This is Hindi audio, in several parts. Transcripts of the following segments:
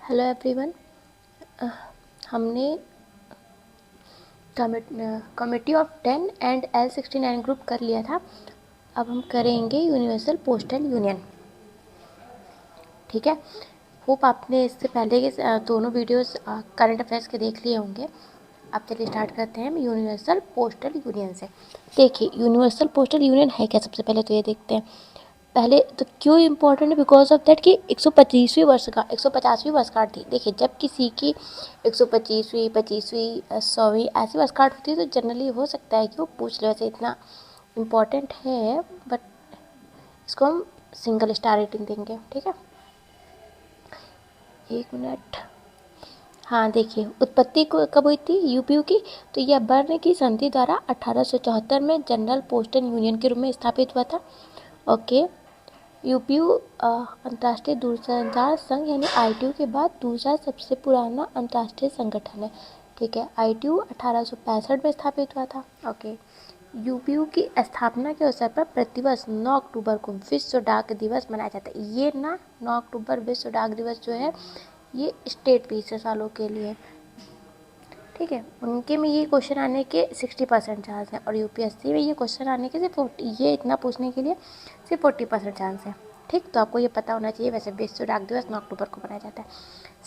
Hello everyone. हमने committee of 10 and L69 group कर लिया था। अब हम करेंगे यूनिवर्सल पोस्टल यूनियन। ठीक है, होप आपने इससे पहले के दोनों वीडियोस करंट अफेयर्स के देख लिए होंगे। अब चलिए स्टार्ट करते हैं यूनिवर्सल पोस्टल यूनियन से। देखिए यूनिवर्सल पोस्टल यूनियन है क्या, सबसे पहले तो ये देखते हैं। पहले तो क्यों इम्पोर्टेंट है, बिकॉज ऑफ दैट कि 150वीं वर्षगांठ थी। देखिए जब किसी की 125वीं 25वीं 100वीं ऐसी वर्षगांठ होती है तो जनरली हो सकता है कि वो पूछ ले। वैसे इतना इम्पोर्टेंट है बट इसको हम सिंगल स्टार रेटिंग देंगे। ठीक है, एक मिनट। हाँ देखिए, उत्पत्ति कब हुई थी यूपीयू की, तो यह बर्न की संधि द्वारा 1874 में जनरल पोस्टल यूनियन के रूप में स्थापित हुआ था। ओके, यूपीयू अंतर्राष्ट्रीय दूरसंचार संघ यानी आईटीयू के बाद दूसरा सबसे पुराना अंतर्राष्ट्रीय संगठन है। ठीक है, आईटीयू 1865 में स्थापित हुआ था। ओके, यूपीयू की स्थापना के अवसर पर प्रतिवर्ष 9 अक्टूबर को विश्व डाक दिवस मनाया जाता है। ये ना 9 अक्टूबर विश्व डाक दिवस जो है ये स्टेट पीसीएस वालों के लिए। ठीक है, उनके में ये क्वेश्चन आने के 60% चांस है और यूपीएससी में ये क्वेश्चन आने के सिर्फ ये इतना पूछने के लिए सिर्फ 40% चांस है। ठीक, तो आपको ये पता होना चाहिए। वैसे विश्व डाक दिवस 9 अक्टूबर को मनाया जाता है।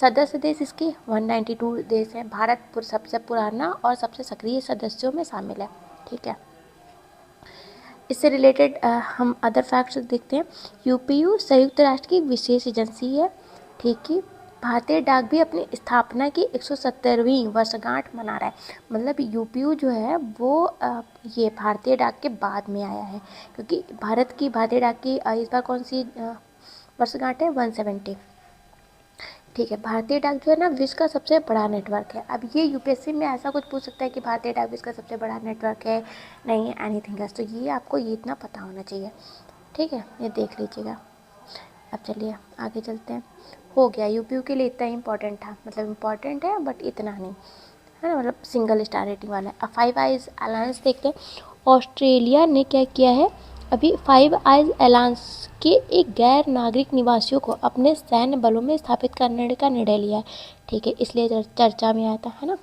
सदस्य देश इसके 192 देश हैं। भारत सबसे पुराना और सबसे सक्रिय सदस्यों में शामिल है। ठीक है, इससे रिलेटेड हम अदर फैक्ट्स देखते हैं। यूपीयू संयुक्त राष्ट्र की विशेष एजेंसी है। ठीक है, भारतीय डाक भी अपनी स्थापना की 170वीं वर्षगांठ मना रहा है। मतलब यूपीयू जो है वो ये भारतीय डाक के बाद में आया है, क्योंकि भारत की भारतीय डाक की इस बार कौन सी वर्षगांठ है, 170। ठीक है, भारतीय डाक जो है ना विश्व का सबसे बड़ा नेटवर्क है। अब ये यूपीएससी में ऐसा कुछ पूछ सकता है कि भारतीय डाक विश्व का सबसे बड़ा नेटवर्क है, नहीं है एनीथिंग एल्स। तो ये आपको ये इतना पता होना चाहिए। ठीक है, ये देख लीजिएगा। अब चलिए आगे चलते हैं। हो गया, यूपीयू के लिए इतना इम्पोर्टेंट था, मतलब इम्पोर्टेंट है बट इतना नहीं है ना, मतलब सिंगल स्टार रेटिंग वाला है। अब फाइव आइज अलायंस देखते हैं। ऑस्ट्रेलिया ने क्या किया है, अभी फाइव आइज अलायंस के एक गैर नागरिक निवासियों को अपने सैन्य बलों में स्थापित करने का निर्णय लिया है। ठीक है, इसलिए चर्चा में आया था, है ना।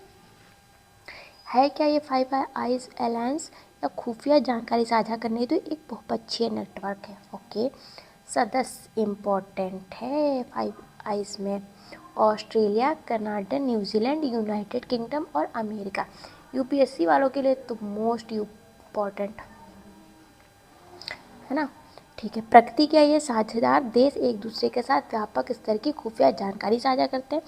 है क्या ये फाइव आइज अलायंस, या खुफिया जानकारी साझा करने तो एक बहुपक्षीय नेटवर्क है। ओके, सदस्य इम्पोर्टेंट है फाइव आइज में Australia, Canada, New Zealand, United kingdom और अमेरिका। यूपीएससी वालों के लिए तो मोस्ट इम्पोर्टेंट है ना। ठीक है, प्रकृति क्या, ये साझेदार देश एक दूसरे के साथ व्यापक स्तर की खुफिया जानकारी साझा करते हैं।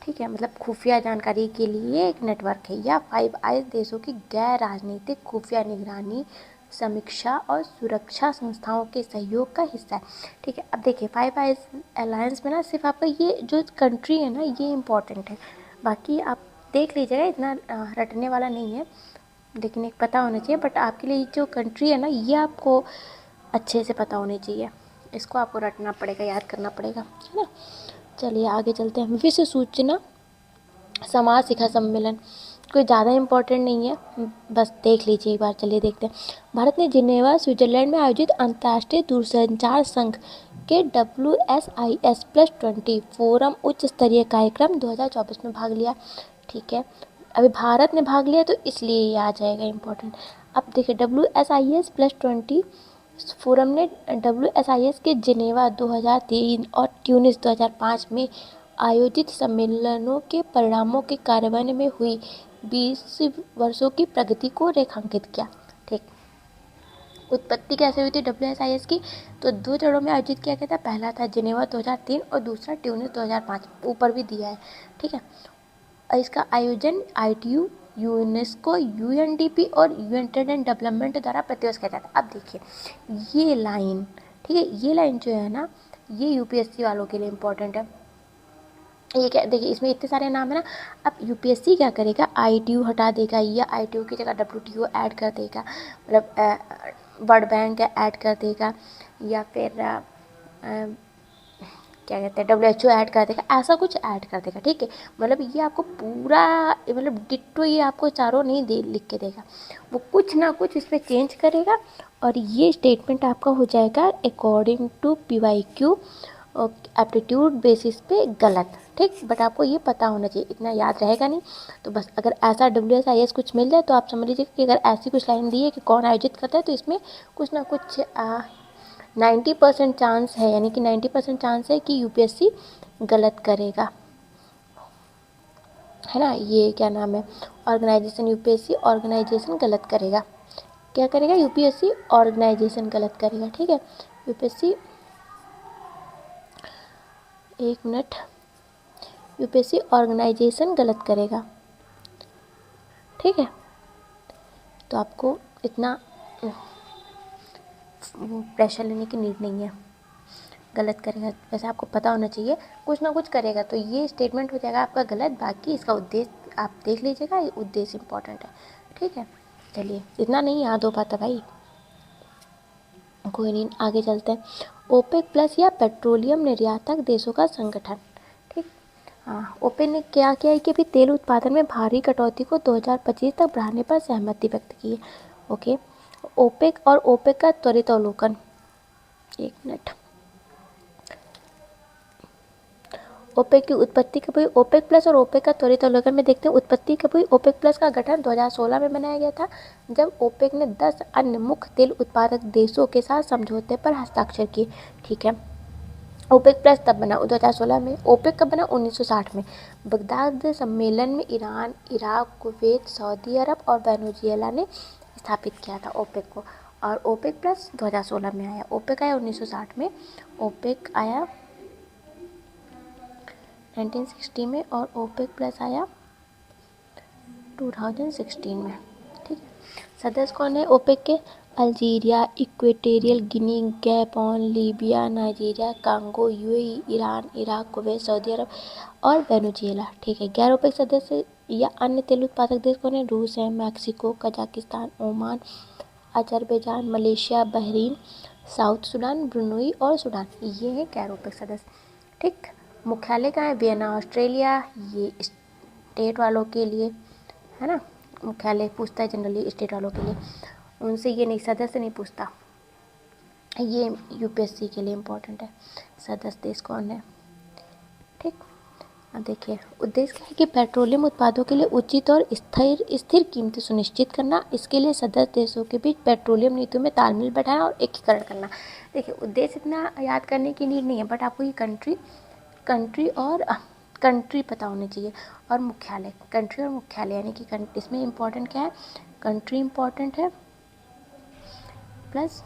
ठीक है, मतलब खुफिया जानकारी के लिए एक नेटवर्क है। या फाइव आइज देशों की गैर राजनीतिक खुफिया निगरानी, समीक्षा और सुरक्षा संस्थाओं के सहयोग का हिस्सा है। ठीक है, अब देखिए फाइव आइज अलायंस में ना सिर्फ आपका ये जो कंट्री है ना ये इम्पोर्टेंट है, बाकी आप देख लीजिएगा, इतना रटने वाला नहीं है, लेकिन एक पता होना चाहिए। बट आपके लिए जो कंट्री है ना ये आपको अच्छे से पता होनी चाहिए, इसको आपको रटना पड़ेगा, याद करना पड़ेगा, है ना। चलिए आगे चलते हैं। विश्व सूचना समाज शिखर सम्मेलन कोई ज़्यादा इम्पोर्टेंट नहीं है, बस देख लीजिए एक बार। चलिए देखते हैं। भारत ने जिनेवा स्विट्जरलैंड में आयोजित अंतर्राष्ट्रीय दूरसंचार संघ के WSIS+20 फोरम उच्च स्तरीय कार्यक्रम 2024 में भाग लिया। ठीक है, अभी भारत ने भाग लिया तो इसलिए ये आ जाएगा इम्पोर्टेंट। अब देखिए WSIS+20 फोरम ने WSIS के जिनेवा 2003 और ट्यूनिस 2005 में आयोजित सम्मेलनों के परिणामों के कार्यान्वयन में हुई 20 वर्षों की प्रगति को रेखांकित किया। ठीक, उत्पत्ति कैसे हुई थी WSIS की, तो 2 चरणों में आयोजित किया गया था। पहला था जिनेवा 2003 और दूसरा ट्यूनिस 2005, ऊपर भी दिया है। ठीक है, इसका आयोजन आईटीयू, यूनेस्को, यूएनडीपी और यूनाइटेड डेवलपमेंट द्वारा प्रतिवर्ष किया जाता है। अब देखिए ये लाइन, ठीक है, ये लाइन जो है ना ये यूपीएससी वालों के लिए इम्पोर्टेंट है। ये क्या, देखिए इसमें इतने सारे नाम है ना। अब यूपीएससी क्या करेगा, आईटीयू हटा देगा या आईटीयू की जगह डब्ल्यूटीओ ऐड कर देगा, मतलब वर्ल्ड बैंक ऐड कर देगा, या फिर क्या कहते हैं WHO ऐड कर देगा, ऐसा कुछ ऐड कर देगा। ठीक है, मतलब ये आपको पूरा मतलब डिट्टो ये आपको चारों नहीं दे लिख के देगा, वो कुछ ना कुछ इसमें चेंज करेगा और ये स्टेटमेंट आपका हो जाएगा according to PYQ aptitude basis पे गलत। ठीक, बट आपको ये पता होना चाहिए, इतना याद रहेगा नहीं। तो बस अगर ऐसा WSIS कुछ मिल जाए तो आप समझ लीजिए कि अगर ऐसी कुछ लाइन दी है कि कौन आयोजित करता है, तो इसमें कुछ ना कुछ 90% चांस है, यानी कि 90% चांस है कि UPSC गलत करेगा, है ना। ये क्या नाम है, ऑर्गेनाइजेशन, UPSC ऑर्गेनाइजेशन गलत करेगा। क्या करेगा? UPSC ऑर्गेनाइजेशन गलत करेगा। ठीक है, UPSC, एक मिनट, UPSC ऑर्गेनाइजेशन गलत करेगा। ठीक है, तो आपको इतना प्रेशर लेने की नीड नहीं है। गलत करेगा वैसे आपको पता होना चाहिए, कुछ ना कुछ करेगा, तो ये स्टेटमेंट हो जाएगा आपका गलत। बाकी इसका उद्देश्य आप देख लीजिएगा, ये उद्देश्य इंपॉर्टेंट है। ठीक है, चलिए, इतना नहीं याद हो पाता भाई, कोई नहीं, आगे चलते हैं। ओपेक प्लस या पेट्रोलियम निर्यातक देशों का संगठन। ठीक, हाँ, ओपेक ने क्या किया है कि अभी तेल उत्पादन में भारी कटौती को 2025 तक बढ़ाने पर सहमति व्यक्त की है। ओके, ओपेक और ओपेक का त्वरित अवलोकन, एक मिनट। ओपेक की उत्पत्ति कब हुई? ओपेक प्लस और ओपेक का त्वरित अवलोकन में देखते हैं उत्पत्ति कब हुई। ओपेक प्लस का गठन 2016 में बनाया गया था, जब ओपेक ने 10 अन्य मुख्य तेल उत्पादक देशों के साथ समझौते पर हस्ताक्षर किए। ठीक है, ओपेक प्लस तब बना 2016 में। ओपेक कब बना? 1960 में। बगदाद सम्मेलन में Iran, Iraq, Kuwait, Saudi Arabia और वेनेजुएला ने स्थापित किया था ओपेक को। और ओपेक प्लस 2016 में आया। ओपेक आया 1960 में, ओपेक आया 1960 में, और ओपेक प्लस आया 2016 में। ठीक है, सदस्य कौन है ओपेक के? Algeria, Equatorial Guinea, Gabon, Libya, Nigeria, Congo, UAE, Iran, Iraq, Kuwait, Saudi Arabia और वेनेजुएला। ठीक है, गैर ओपेक सदस्य या अन्य तेल उत्पादक देश कौन है? रूस है, Mexico, Kazakhstan, Oman, Azerbaijan, Malaysia, Bahrain, south Sudan, Brunei और सूडान, ये है गैर ओपेक सदस्य। ठीक, मुख्यालय कहाँ है? Vienna, Australia. ये स्टेट वालों के लिए है ना, मुख्यालय पूछता है जनरली स्टेट वालों के लिए, उनसे ये नहीं, सदस्य नहीं पूछता। ये UPSC के लिए इम्पोर्टेंट है, सदस्य देश कौन है। ठीक, अब देखिए, उद्देश्य क्या है कि पेट्रोलियम उत्पादों के लिए उचित और स्थिर कीमतें सुनिश्चित करना। इसके लिए सदस्य देशों के बीच पेट्रोलियम नीतियों में तालमेल बैठाना और एकीकरण करना। देखिए, उद्देश्य इतना याद करने की नीड नहीं है, बट आपको ये कंट्री पता होनी चाहिए, और मुख्यालय, कंट्री और मुख्यालय, यानी कि इसमें इम्पोर्टेंट क्या है? कंट्री इम्पोर्टेंट है प्लस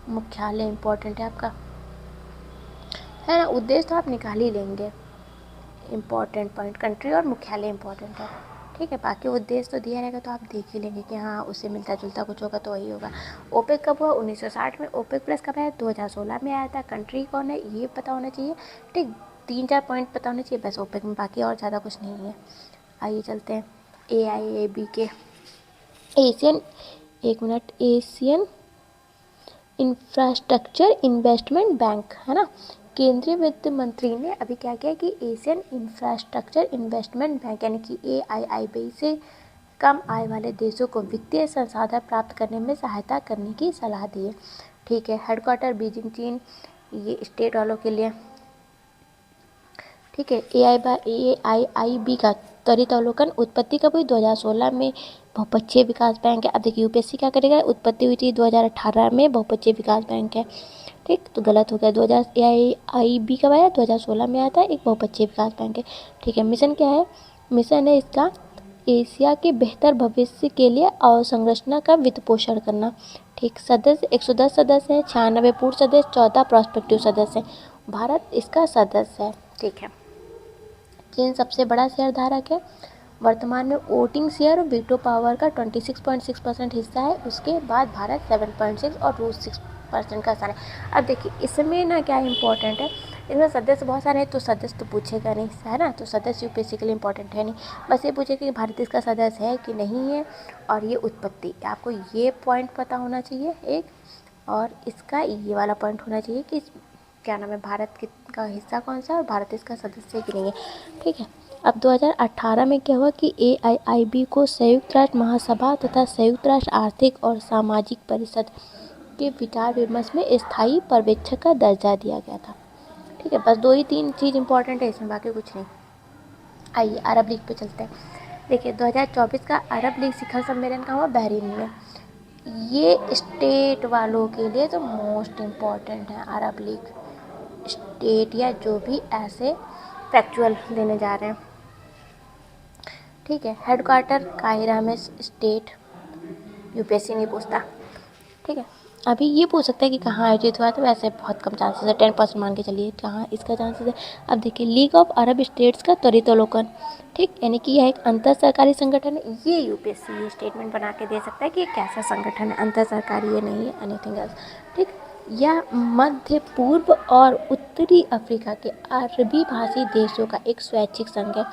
मुख्यालय इम्पोर्टेंट है आपका, है ना। उद्देश्य तो आप निकाल ही लेंगे, इम्पोर्टेंट पॉइंट कंट्री और मुख्यालय इम्पोर्टेंट है। ठीक है, बाकी उद्देश्य तो दिया रहेगा तो आप देख ही लेंगे कि हाँ उससे मिलता जुलता कुछ होगा तो वही होगा। ओपेक कब हुआ? 1960 में। ओपेक प्लस कब आया? 2016 में आया था। कंट्री कौन है ये पता होना चाहिए। ठीक, 3-4 पॉइंट पता होने चाहिए बस ओपेक में, बाकी और ज़्यादा कुछ नहीं है। आइए चलते हैं AIAB के, एशियन, एक minute, Asian infrastructure investment bank, है ना। केंद्रीय वित्त मंत्री ने अभी क्या किया कि एशियन इंफ्रास्ट्रक्चर इन्वेस्टमेंट बैंक यानी कि AIIB से कम आय वाले देशों को वित्तीय संसाधन प्राप्त करने में सहायता करने की सलाह दी है। ठीक है, हेडक्वार्टर बीजिंग, चीन, ये स्टेट वालों के लिए। ठीक है, AIIB का त्वरित अवलोकन, उत्पत्ति कब हुई? 2016 में। बहुपक्षीय विकास बैंक है। अब देखिए UPSC क्या करेगा, उत्पत्ति हुई थी 2018 में, बहुपक्षीय विकास बैंक है। ठीक, तो गलत हो गया, 2000 AIIB कब आया? 2016 में आया था, एक बहुपक्षीय विकास बैंक है। ठीक है, मिशन क्या है? मिशन है इसका एशिया के बेहतर भविष्य के लिए अवसंरचना का वित्त पोषण करना। ठीक, सदस्य 110 सदस्य हैं, 96 पूर्व सदस्य, 14 प्रॉस्पेक्टिव सदस्य हैं। भारत इसका सदस्य है। ठीक है, चीन सबसे बड़ा शेयर धारक है, वर्तमान में वोटिंग शेयर और वीटो पावर का 26.6% हिस्सा है। उसके बाद भारत 7.6 और रूस 6% का स्थान है। अब देखिए इसमें ना क्या इम्पोर्टेंट है, इसमें सदस्य बहुत सारे हैं तो सदस्य तो पूछेगा नहीं, है ना, तो सदस्य UPSC के लिए इम्पोर्टेंट है नहीं, बस ये पूछेगा कि भारत इसका सदस्य है कि नहीं है, और ये उत्पत्ति, आपको ये पॉइंट पता होना चाहिए एक, और इसका ये वाला पॉइंट होना चाहिए कि क्या नाम है, भारत का हिस्सा कौन सा है और भारत इसका सदस्य है कि नहीं है। ठीक है, अब 2018 में क्या हुआ कि AIIB को संयुक्त राष्ट्र महासभा तथा संयुक्त राष्ट्र आर्थिक और सामाजिक परिषद के विचार विमर्श में स्थायी पर्यवेक्षक का दर्जा दिया गया था। ठीक है, बस 2 ही 3 चीज़ इंपॉर्टेंट है इसमें, बाकी कुछ नहीं। आइए अरब लीग पे चलते हैं। देखिए 2024 का अरब लीग शिखर सम्मेलन कहाँ हुआ? बहरीन में। ये स्टेट वालों के लिए तो मोस्ट इम्पॉर्टेंट है अरब लीग, स्टेट या जो भी ऐसे फैक्चुअल लेने जा रहे हैं। ठीक है, हेडक्वार्टर काहिरा में, स्टेट यूपीएससी नहीं पूछता। ठीक है, अभी ये पूछ सकता है कि कहाँ आयोजित हुआ, तो वैसे बहुत कम चांसेस है, 10% मान के चलिए कहाँ इसका चांसेस है। अब देखिए लीग ऑफ अरब स्टेट्स का त्वरित अवलोकन, ठीक, यानी कि यह एक अंतर सरकारी संगठन है। ये यूपीएससी ये स्टेटमेंट बना के दे सकता है कि ये कैसा संगठन है, अंतर सरकारी ये नहीं है, एनीथिंग एल्स। ठीक, यह मध्य पूर्व और उत्तरी अफ्रीका के अरबी भाषी देशों का एक स्वैच्छिक संघ है।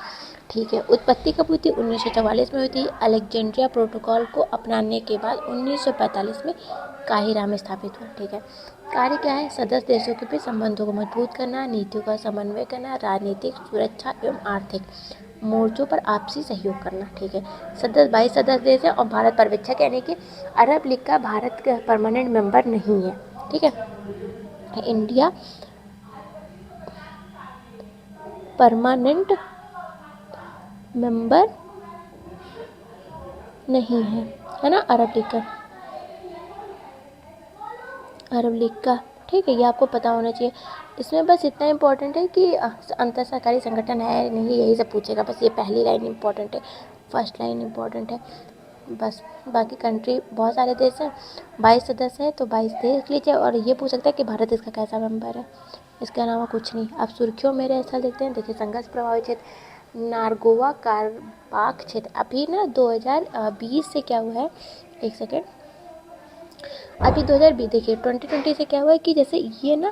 ठीक है, उत्पत्ति कब हुई थी? 1944 में हुई थी। अलेक्जेंड्रिया प्रोटोकॉल को अपनाने के बाद 1945 में काहिरा में स्थापित हुआ। ठीक है, कार्य क्या है? सदस्य देशों के बीच संबंधों को मजबूत करना, नीतियों का समन्वय करना, राजनीतिक, सुरक्षा एवं आर्थिक मोर्चों पर आपसी सहयोग करना। ठीक है, 22 सदस्य देश है और भारत पर्यवेक्षक, यानी कि अरब लीग का भारत का परमानेंट मेंबर नहीं है। ठीक है, इंडिया परमानेंट मेंबर नहीं है ना अरब लीग का, अरब लीग का। ठीक है, ये आपको पता होना चाहिए। इसमें बस इतना इम्पोर्टेंट है कि अंतर सरकारी संगठन है नहीं, यही सब पूछेगा बस। ये पहली लाइन इम्पोर्टेंट है, फर्स्ट लाइन इम्पोर्टेंट है बस। बाकी कंट्री बहुत सारे देश हैं, 22 सदस्य हैं, तो 22 देख लीजिए। और ये पूछ सकता है कि भारत इसका कैसा मेंबर है, इसके अलावा कुछ नहीं। अब सुर्खियों में ऐसा देखते हैं। देखिए संघर्ष प्रभावित क्षेत्र नारगोवा कारबाख क्षेत्र। अभी ना 2020 से क्या हुआ है, एक सेकेंड, अभी 2020 देखिए 2020 से क्या हुआ है कि जैसे ये ना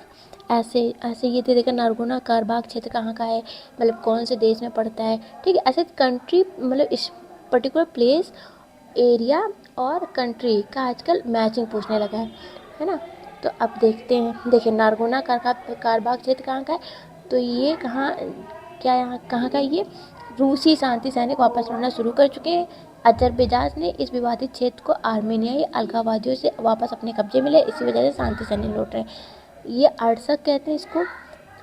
ऐसे ऐसे ये दे देगा नारगोना कारबाग क्षेत्र कहाँ का है, मतलब कौन से देश में पड़ता है। ठीक है, ऐसे कंट्री मतलब इस पर्टिकुलर प्लेस, एरिया और कंट्री का आजकल मैचिंग पूछने लगा है ना। तो अब देखते हैं। देखिए नारगोना कारबाग क्षेत्र कहाँ का है, तो ये कहाँ, क्या यहाँ कहाँ का, ये रूसी शांति सैनिक वापस लौटना शुरू कर चुके हैं। अजरबैजान ने इस विवादित क्षेत्र को आर्मेनियाई अलगाववादियों से वापस अपने कब्जे में लिया, इसी वजह से शांति सैनिक लौट रहे हैं। ये आर्सक कहते हैं इसको,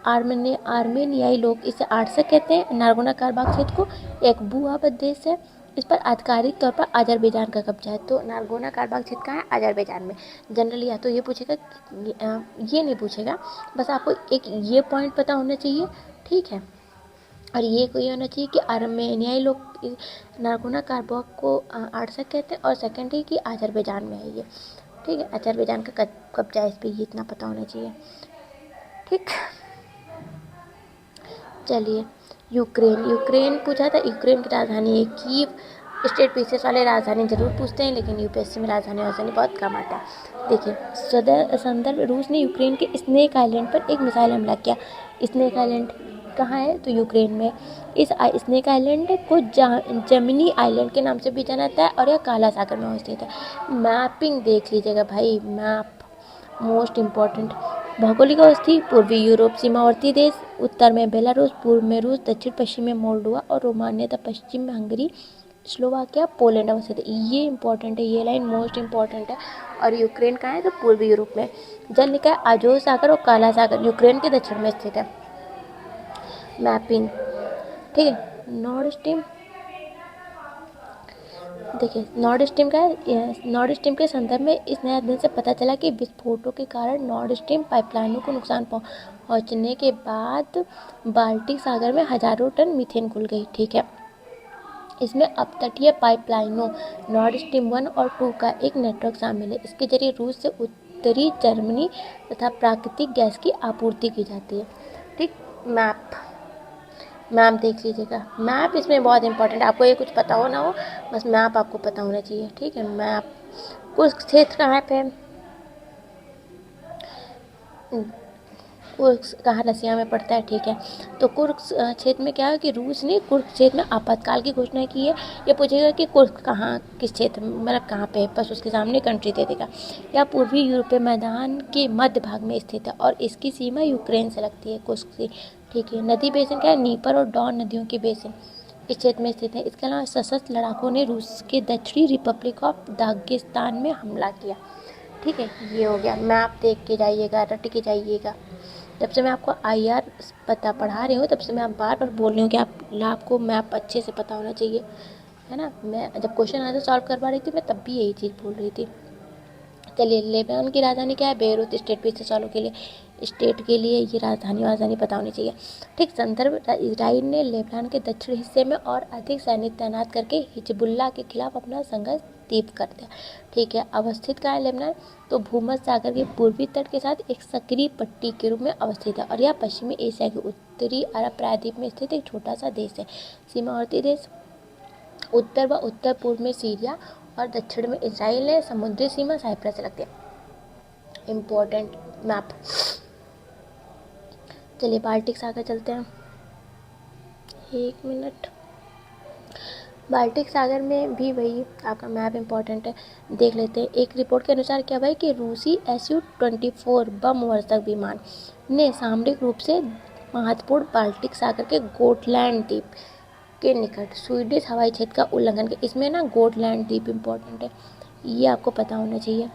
आर्मेनियाई लोग इसे आर्सक कहते हैं। नारगोना कारबाग क्षेत्र को एक भू-आबद्ध देश है, इस पर आधिकारिक तौर पर अजरबैजान का कब्जा है। तो नारगोना कारबाग क्षेत्र कहाँ है? अजरबैजान में। जनरली या तो ये पूछेगा, ये नहीं पूछेगा, बस आपको एक ये पॉइंट पता होना चाहिए। ठीक है, और ये कोई होना चाहिए कि आर्मेनियाई लोग नारगोना कारबाग को आर्सक कहते हैं, और सेकेंड है कि अजरबैजान में है ये। ठीक है, अजरबैजान का कब्जा है इस पर, ये इतना पता होना चाहिए। ठीक, चलिए यूक्रेन पूछा था। यूक्रेन की राजधानी है कीव। स्टेट पीसेस वाले राजधानी जरूर पूछते हैं, लेकिन यूपीएससी में राजधानी बहुत कम आता है। देखिए संदर्भ, रूस ने यूक्रेन के स्नेक आइलैंड पर एक मिसाइल हमला किया। स्नेक आइलैंड कहाँ है? तो यूक्रेन में। इस स्नेक आइलैंड को जेमिनी आइलैंड के नाम से भी जाना जाता है, और यह काला सागर में स्थित है। मैपिंग देख लीजिएगा भाई, मैप मोस्ट इम्पॉर्टेंट। भौगोलिक अवस्थी, पूर्वी यूरोप सीमावर्ती देश, उत्तर में बेलारूस, पूर्व में रूस, दक्षिण पश्चिम में मोल्डोवा और रोमानिया तथा पश्चिम में हंगरी, स्लोवाकिया, पोलैंड अवस्थित है। ये इंपॉर्टेंट है, ये लाइन मोस्ट इम्पॉर्टेंट है। और यूक्रेन कहाँ है? तो पूर्वी यूरोप में। जल निकाय अजोव सागर और काला सागर यूक्रेन के दक्षिण में स्थित है। मैपिंग, ठीक है। नॉर्ड स्ट्रीम, देखिए नॉर्ड स्ट्रीम का है। नॉर्ड स्ट्रीम के संदर्भ में इस नए अध्ययन से पता चला कि विस्फोटों के कारण नॉर्ड स्ट्रीम पाइपलाइनों को नुकसान पहुंचने के बाद बाल्टिक सागर में हजारों टन मीथेन घुल गई। ठीक है, इसमें अपतटीय पाइपलाइनों नॉर्ड स्ट्रीम 1 और 2 का एक नेटवर्क शामिल है। इसके जरिए रूस से उत्तरी जर्मनी तथा प्राकृतिक गैस की आपूर्ति की जाती है। ठीक, मैप देख लीजिएगा। मैप इसमें बहुत इंपॉर्टेंट है, आपको ये कुछ पता हो ना हो, बस मैप आपको पता होना चाहिए। ठीक है, मैप कुरुक्षेत्र कहाँ पे? कुरुक्षेत्र कहाँ? रसिया में पड़ता है। ठीक है, तो कुरुक्षेत्र में क्या है कि रूस ने कुरुक्षेत्र में आपातकाल की घोषणा की है। ये पूछेगा कि कुरुक्ष कहाँ, किस क्षेत्र में, मतलब कहाँ पे है, बस उसके सामने कंट्री दे देगा। यह पूर्वी यूरोपीय मैदान के मध्य भाग में स्थित है और इसकी सीमा यूक्रेन से लगती है, कुरुक्ष से। ठीक है, नदी बेसिन क्या है? नीपर और डॉन नदियों की बेसिन इस क्षेत्र में स्थित है। इसके अलावा सशस्त्र लड़ाकों ने रूस के दक्षिणी रिपब्लिक ऑफ दागिस्तान में हमला किया। ठीक है, ये हो गया। मैप देख के जाइएगा, रट के जाइएगा। जब से मैं आपको IR पढ़ा रही हूँ तब से मैं आप बार बार बोल रही हूँ कि आपको मैप अच्छे से पता होना चाहिए, है ना। मैं जब क्वेश्चन आंसर सॉल्व करवा रही थी मैं तब भी यही चीज़ बोल रही थी। चलिए, लेबनान की राजधानी क्या है? बेरूत। स्टेट पे से सॉल्व के लिए, स्टेट के लिए ये राजधानी पता होनी चाहिए। ठीक, संदर्भ, इजराइल ने लेबनान के दक्षिण हिस्से में और अधिक सैनिक तैनात करके हिजबुल्लाह के खिलाफ अपना संघर्ष तीव्र कर दिया। ठीक है, अवस्थित कहाँ है लेबनान? तो भूमध्य सागर के पूर्वी तट के साथ एक सक्रिय पट्टी के रूप में अवस्थित है, और यह पश्चिमी एशिया के उत्तरी अरब प्रायद्वीप में स्थित एक छोटा सा देश है। सीमावर्ती देश, उत्तर व उत्तर पूर्व में सीरिया और दक्षिण में इसराइल है। समुद्री सीमा साइप्रस से लगती है। Important map. चलिए बाल्टिक सागर चलते हैं। 1 मिनट। बाल्टिक सागर में भी वही आपका मैप इम्पोर्टेंट है, देख लेते हैं। एक रिपोर्ट के अनुसार क्या भाई कि रूसी Su-24 बम वर्षक विमान ने सामरिक रूप से महत्वपूर्ण बाल्टिक सागर के गोटलैंड द्वीप के निकट स्वीडिश हवाई क्षेत्र का उल्लंघन किया। इसमें ना गोटलैंड द्वीप इम्पोर्टेंट है, ये आपको पता होना चाहिए।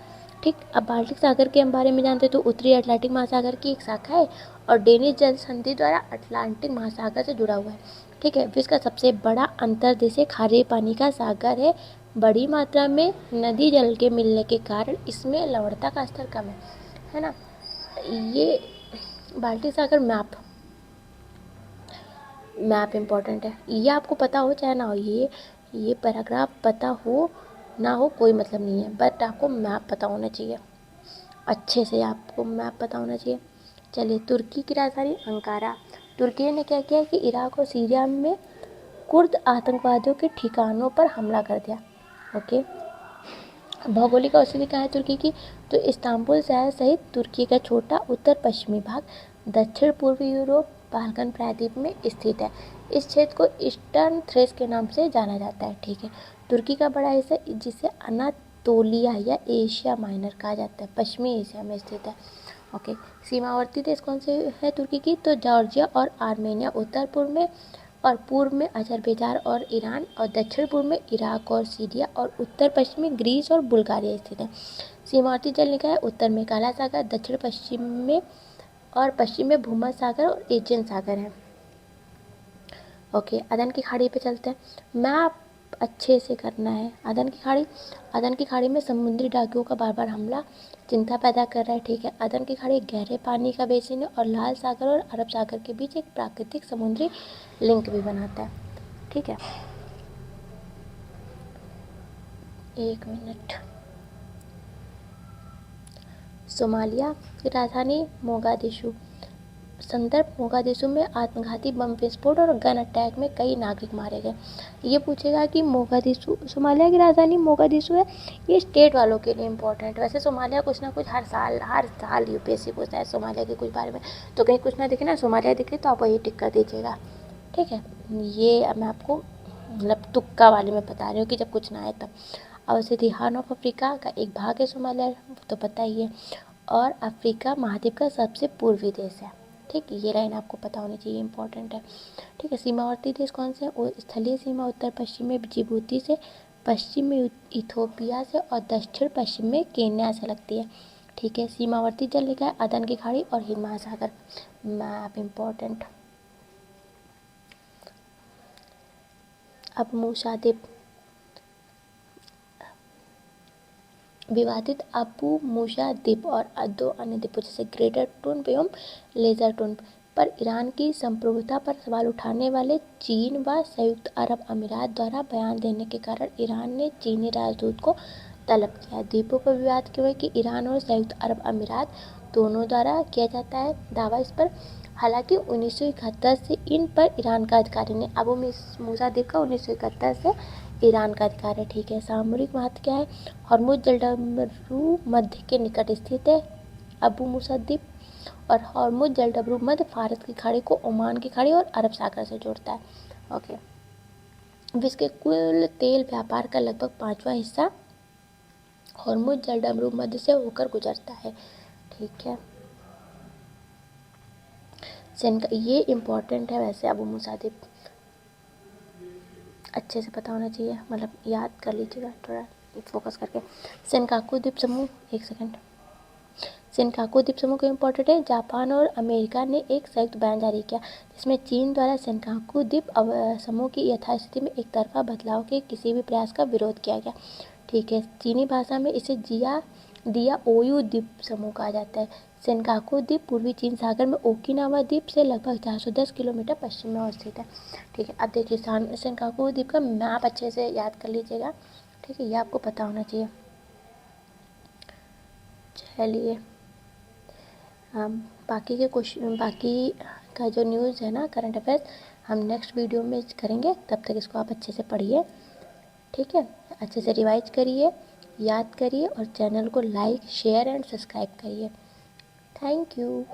ठीक, अब बाल्टिक सागर के बारे में जानते हैं तो उत्तरी अटलांटिक महासागर की एक शाखा है और डेनिश जल संधि द्वारा अटलांटिक महासागर से जुड़ा हुआ है। ठीक है, विश्व का सबसे बड़ा अंतर्देशीय खारे पानी का सागर है। बड़ी मात्रा में नदी जल के मिलने के कारण इसमें लवणता का स्तर कम है ना। ये बाल्टिक सागर मैप इम्पॉर्टेंट है, ये आपको पता हो चाहे ना हो, ये पैराग्राफ पता हो ना हो कोई मतलब नहीं है, बट आपको मैप पता होना चाहिए, अच्छे से आपको मैप पता होना चाहिए। चलिए, तुर्की की राजधानी अंकारा। तुर्की ने क्या किया कि इराक और सीरिया में कुर्द आतंकवादियों के ठिकानों पर हमला कर दिया। ओके, भौगोलिक स्थिति कहाँ है तुर्की की? तो इस्तांबुल शहर सहित तुर्की का छोटा उत्तर पश्चिमी भाग दक्षिण पूर्वी यूरोप बाल्कन प्रायद्वीप में स्थित है। इस क्षेत्र को ईस्टर्न थ्रेस के नाम से जाना जाता है। ठीक है, तुर्की का बड़ा हिस्सा जिसे अनातोलिया या एशिया माइनर कहा जाता है, पश्चिमी एशिया में स्थित है। ओके, सीमावर्ती देश कौन से है तुर्की की? तो जॉर्जिया और आर्मेनिया उत्तर पूर्व में, और पूर्व में अजरबैजान और ईरान, और दक्षिण पूर्व में इराक और सीरिया, और उत्तर पश्चिम में ग्रीस और बुल्गारिया स्थित है। सीमावर्ती जल निकाय उत्तर में काला सागर, दक्षिण पश्चिम में और पश्चिम में भूमध्य सागर और एशियन सागर है। ओके, अदन की खाड़ी पे चलते हैं। मैप अच्छे से करना है। अदन की खाड़ी में समुद्री डाकुओं का बार बार हमला चिंता पैदा कर रहा है। ठीक है, अदन की खाड़ी गहरे पानी का बेसिन है और लाल सागर और अरब सागर के बीच एक प्राकृतिक समुद्री लिंक भी बनाता है। ठीक है, 1 मिनट। सोमालिया की राजधानी मोगादिशु। संदर्भ, मोगादिशु में आत्मघाती बम विस्फोट और गन अटैक में कई नागरिक मारे गए। ये पूछेगा कि मोगादिशु, सोमालिया की राजधानी मोगादिशु है, ये स्टेट वालों के लिए इम्पोर्टेंट है। वैसे सोमालिया कुछ ना कुछ हर साल UPSC पूछता है सोमालिया के कुछ बारे में, तो कहीं कुछ ना दिखे ना सोमालिया दिखे तो आप वही टिक कर दीजिएगा। ठीक है, ये मैं आपको मतलब तुक्का वाले में बता रही हूँ कि जब कुछ ना आए तब। अवस्थिति हॉर्न ऑफ अफ्रीका का एक भाग है सोमालिया, तो पता ही है, और अफ्रीका महाद्वीप का सबसे पूर्वी देश है। ठीक, ये लाइन आपको पता होनी चाहिए, इंपॉर्टेंट है। ठीक है, सीमावर्ती देश कौन से हैं? स्थलीय सीमा उत्तर पश्चिम में जिबूती से, पश्चिम में इथोपिया से और दक्षिण पश्चिम में केन्या से लगती है। ठीक है, सीमावर्ती जल निकाय अदन की खाड़ी और हिंद महासागर। Map important. अब मूसा द्वीप, विवादित अबू मूसा द्वीप और दो अन्य द्वीपों जैसे ग्रेटर टून्स एवं लेजर टून्स पर ईरान की संप्रभुता पर सवाल उठाने वाले चीन व संयुक्त अरब अमीरात द्वारा बयान देने के कारण ईरान ने चीनी राजदूत को तलब किया। द्वीपों पर विवाद क्यों है कि ईरान और संयुक्त अरब अमीरात दोनों द्वारा किया जाता है दावा इस पर। हालांकि 1971 से इन पर ईरान का अधिकार नहीं। अबू मूसा द्वीप का 1971 से ईरान का अधिकार है। ठीक है, सामरिक महत्व क्या है? हॉर्मुज जलडमरू मध्य के निकट स्थित है अबू मूसा द्वीप, और हॉर्मुज जलडमरू मध्य फारस की खाड़ी को ओमान की खाड़ी और अरब सागर से जोड़ता है। ओके, विश्व के कुल तेल व्यापार का लगभग 5वां हिस्सा हॉर्मुज जलडमरू मध्य से होकर गुजरता है। ठीक है, ये इम्पोर्टेंट है वैसे अबू मूसा द्वीप, अच्छे से पता होना चाहिए, मतलब याद कर लीजिएगा थोड़ा फोकस करके। सेनकाकू द्वीप समूह, एक सेकंड। सेनकाकू द्वीप समूह क्यों इम्पोर्टेंट है? जापान और अमेरिका ने एक संयुक्त बयान जारी किया जिसमें चीन द्वारा सेनकाकू द्वीप समूह की यथास्थिति में एक तरफा बदलाव के किसी भी प्रयास का विरोध किया गया। ठीक है, चीनी भाषा में इसे दिया ओयू द्वीप समूह कहा जाता है। सेनकाकू द्वीप पूर्वी चीन सागर में ओकिनावा द्वीप से लगभग 410 किलोमीटर पश्चिम में अवस्थित है। ठीक है, अब देखिए सेनकाकू द्वीप का मैप अच्छे से याद कर लीजिएगा। ठीक है, ये आपको पता होना चाहिए। चलिए, हम बाकी का जो न्यूज़ है ना, करंट अफेयर्स, हम नेक्स्ट वीडियो में करेंगे। तब तक इसको आप अच्छे से पढ़िए। ठीक है, अच्छे से रिवाइज करिए, याद करिए और चैनल को लाइक, शेयर एंड सब्सक्राइब करिए। Thank you.